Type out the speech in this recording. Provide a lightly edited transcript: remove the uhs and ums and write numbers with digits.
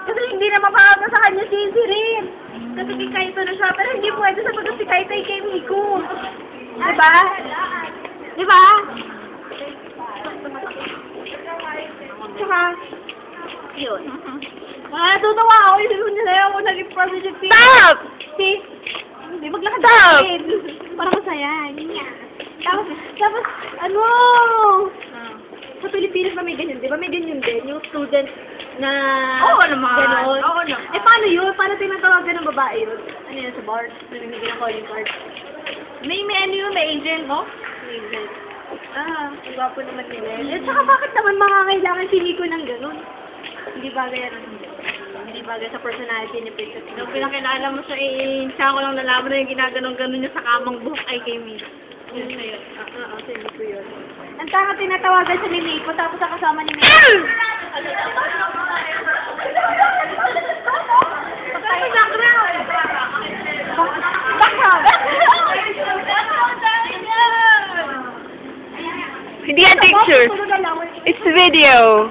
Kasi hindi na mapapagod sa kanya si Rin. Kasi kay Kaito na siya, pero hindi pwede sapagkat si Kaito ay kay Miku. Diba? Diba? Tsaka, yun. Natutuwa ako yung nila ako naging positive feeling. Stop! See? Hindi, maglakad Stop! natin. Para masaya. Tapos, ano? Sa Pilipinas ba may ganyan? Di ba may ganyan din? Yung student na... Oo naman. Ganon. Oo naman. Eh, paano yun? Paano tinatawagan ng babae yun? Ano yun, sa bar? Namimigay ng calling card. May ano yun, may agent, no? Agent. Ang gwapo naman nila. Eh, tsaka bakit naman makakailangan si Nico ng ganon? Hindi bagay yan. Hindi bagay sa personality ni Princess. Nung pinakilala mo siya, siya ko lang nalaman na yung ginaganon-ganon niya sa kamang buhok ay kay Miss. Yun siya yun. Oo, si Nico yun. Ang tanga tinatawagan siya ni Nico, tapos ang kasama ni Nico. Hindi yan picture. It's video.